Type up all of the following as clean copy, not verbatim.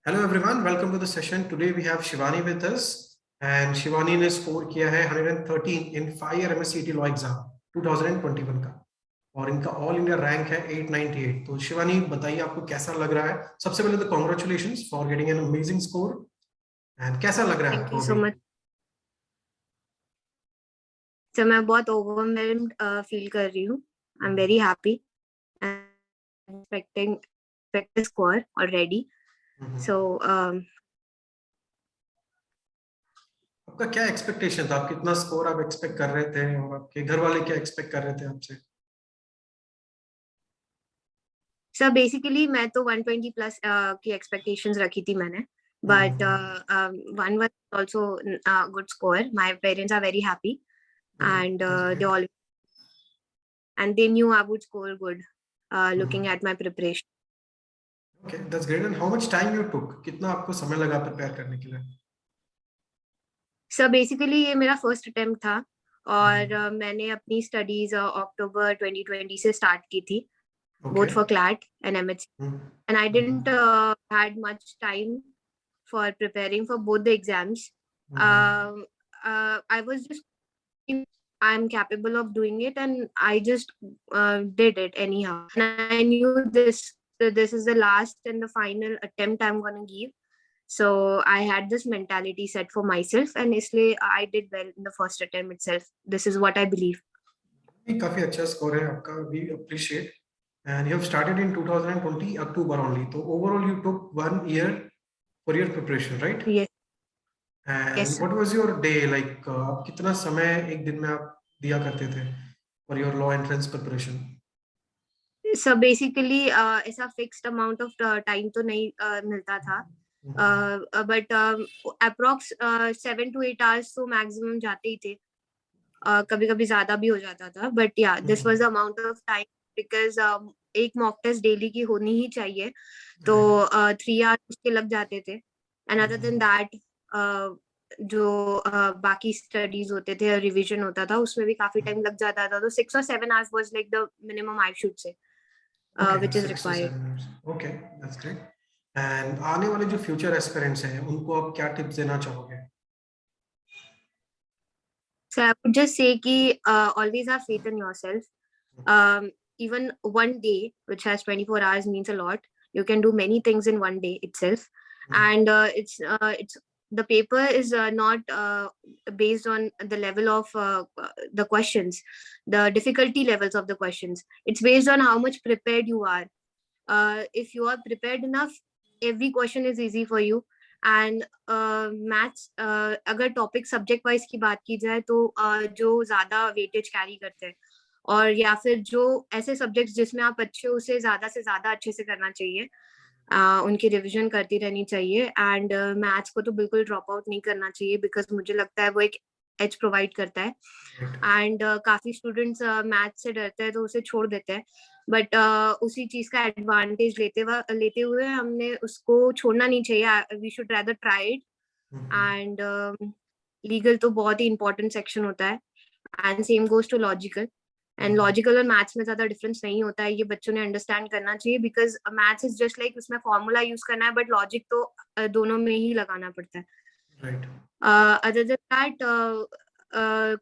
Hello everyone, welcome to the session. Today we have Shivani with us, and Shivani ने score किया है 113 इन 5 year MSCT law exam 2021 का, और इनका all India rank है 898। तो शिवानी बताइए आपको कैसा लग रहा है। सबसे पहले तो congratulations for getting an amazing score. And कैसा लग रहा है थैंक यू आपको सो अभी? Much sir. मैं बहुत ओवरवेल्म्ड फील कर रही हूँ। I am very happy expecting score already. So आपका क्या एक्सपेक्टेशन था? आप कितना स्कोर आप एक्सपेक्ट कर रहे थे, और आपके घर वाले क्या एक्सपेक्ट कर रहे थे आपसे? सर बेसिकली मैं तो 120 प्लस की एक्सपेक्टेशंस रखी थी मैंने, but one was also good score. My parents are very happy and they knew I would score good looking at my preparation. Okay, that's great. And how much time you took? कितना आपको समय लगा prepare करने के लिए? Sir basically ये मेरा first attempt था, और मैंने अपनी स्टडीज अक्टूबर 2020 से स्टार्ट की थी, both for CLAT and MHC. And I didn't had much time for preparing for both the exams. I was just I'm capable of doing it, and I just did it anyhow. And I knew this is the last and the final attempt I'm going to give. So I had this mentality set for myself, and इसलिए I did well in the first attempt itself. This is what I believe. काफी अच्छा score है आपका, we appreciate. and you have started in 2020 October only, so overall you took 1 year for your preparation, right? Yes, yes, And sir. what was your day like? आप कितना समय एक दिन में आप दिया करते थे for your law entrance preparation? So basically ऐसा फिक्स्ड अमाउंट ऑफ टाइम तो नहीं मिलता था, बट अप्रोक्स 7 to 8 hours तो मैक्सिमम जाते ही थे। कभी कभी ज्यादा भी हो जाता था, बट या this was the amount of time, because एक मॉक टेस्ट डेली की होनी ही चाहिए, तो 3 hours उसके लग जाते थे। एंड अदर देन दैट जो बाकी स्टडीज होते थे, रिवीजन होता था, उसमें भी काफी टाइम लग जाता था। तो 6 or 7 hours was like the minimum I should say Okay, which is 6 to 7 required. years. Okay, that's great. And आने वाले जो फ्यूचर एस्पिरेंट्स हैं उनको आप क्या टिप्स देना चाहोगे? So I would just say कि always have faith in yourself. Even one day which has 24 hours means a lot. You can do many things in one day itself, and it's the paper is not based on the level of the questions, the difficulty levels of the questions. It's based on how much prepared you are. If you are prepared enough, every question is easy for you. And maths अगर topic subject wise की बात की जाए तो जो ज्यादा weightage carry करते हैं, और या फिर जो ऐसे सब्जेक्ट्स जिसमें आप अच्छे हो, उसे ज्यादा से ज्यादा अच्छे से करना चाहिए। उनकी रिवीजन करती रहनी चाहिए, एंड मैथ्स को तो बिल्कुल ड्रॉप आउट नहीं करना चाहिए, बिकॉज मुझे लगता है वो एक एज प्रोवाइड करता है। एंड काफी स्टूडेंट्स मैथ्स से डरते हैं तो उसे छोड़ देते हैं, बट उसी चीज का एडवांटेज लेते हुए हमने उसको छोड़ना नहीं चाहिए। We should rather try it. And legal तो बहुत ही इंपॉर्टेंट सेक्शन होता है, and same goes to logical. And logical और मैथ्स में ज्यादा डिफरेंस नहीं होता है, ये बच्चों ने अंडरस्टैंड करना चाहिए, because maths is just like उसमें फॉर्मूला यूज करना है, बट लॉजिक तो दोनों में ही लगाना पड़ता है। Right. Other than that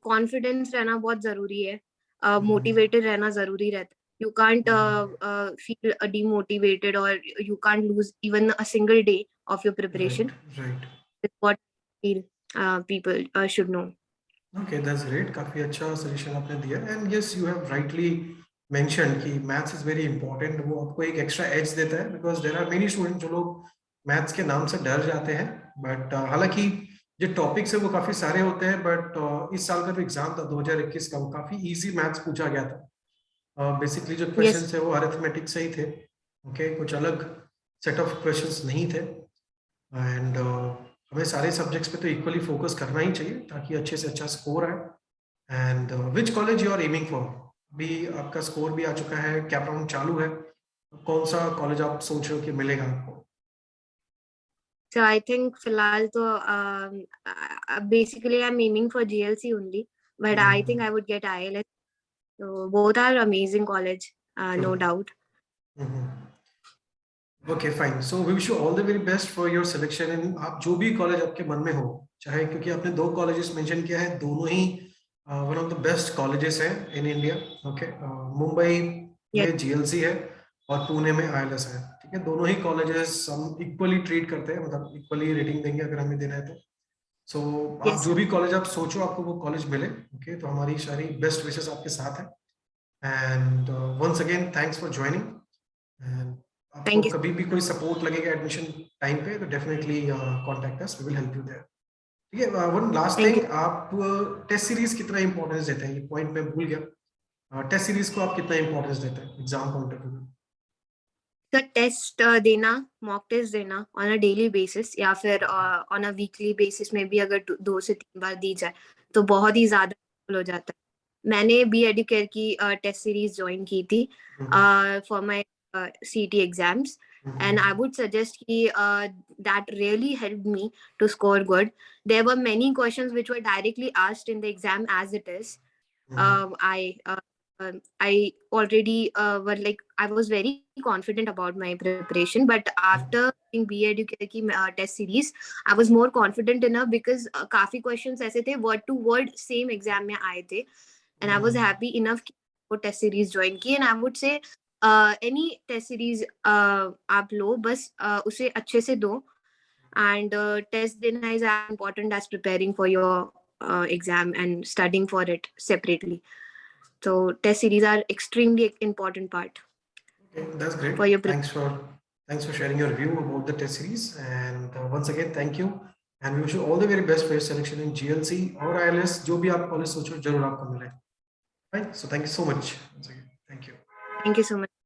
confidence रहना बहुत जरूरी है, मोटिवेटेड रहना जरूरी रहता है। You can't feel demotivated, or you can't lose even a single day of your preparation. Right. Is what I feel people should know. Okay, that's great. काफी अच्छा सजेशन आपने दिया। And yes, you have rightly mentioned कि maths is very important. वो आपको एक extra edge देता है, because there are many student जो लोग मैथ्स के नाम से डर जाते हैं। बट हालांकि जो टॉपिक्स है वो काफी सारे होते हैं, बट इस साल का जो एग्जाम था 2021 का, वो काफी इजी मैथ्स पूछा गया था। बेसिकली जो Yes. क्वेश्चन थे वो अरिथमेटिक से ही थे। ओके, कुछ अलग सेट ऑफ क्वेश्चंस नहीं थे। एंड हमें सारे सब्जेक्ट्स पे तो इक्वली फोकस करना ही चाहिए ताकि अच्छे से अच्छा स्कोर आए। And which college you are aiming for? अभी आपका स्कोर भी आ चुका है, कैप राउंड चालू है, कौन सा कॉलेज आप सोच रहे हो कि मिलेगा आपको? So I think फिलहाल तो basically I'm aiming for GLC only, but I think I would get ILS. So both are amazing college, no doubt. Okay, fine. So we wish you all the very best for your selection in आप जो भी college आपके मन में हो, चाहे क्योंकि आपने 2 कॉलेजेस मेंशन किया है, दोनों ही one of the best colleges हैं in India. Okay, Mumbai Yes, में जीएलसी है और पुणे में आईएलएस है. ठीक है, दोनों ही कॉलेजेस हम इक्वली ट्रीट करते हैं, मतलब इक्वली रेटिंग देंगे अगर हमें देना है तो. सो आप yes, जो sir. भी कॉलेज आप सोचो आपको वो कॉलेज मिले. ओके, तो हमारी सारी बेस्ट विशेस आपके साथ है. And once again thanks for joining. And आपको Thank you. कभी भी कोई सपोर्ट लगेगा एडमिशन टाइम पे तो definitely contact us, we will help you there. ठीक है, one last Thank you. Thing, आप टेस्ट सीरीज कितना इंपॉर्टेंस देते हैं? ये पॉइंट मैं भूल गया. टेस्ट सीरीज को आप कितना इंपॉर्टेंस देते हैं exam point of view? Sir test देना, मॉक टेस्ट देना ऑन अ डेली बेसिस या फिर ऑन अ वीकली बेसिस में भी अगर 2 से 3 बार दी जाए तो बहुत ही ज्यादा helpful हो जाता है. मैंने बी एडुकेयर की टेस्ट सीरीज ज्वाइन की थी फॉर माय सीटी exams and I would suggest ki that really helped me to score good. There were many questions which were directly asked in the exam as it is. I already were like I was very confident about my preparation, but after in BA Educare की test series, I was more confident enough because काफी questions ऐसे थे word to word same exam में आए थे, and I was happy enough कि वो test series join की. And I would say any test series आप लो बस उसे अच्छे से दो, and test देना is as important as preparing for your exam and studying for it separately. So test series are extremely important part Okay, that's great. for your Thanks for sharing your view about the test series. And once again, thank you. And we wish you all the very best for your selection in GLC or ILS. जो भी आप college सोचो जरूर आपको मिले. Right? So thank you so much. Once again, thank you. Thank you so much.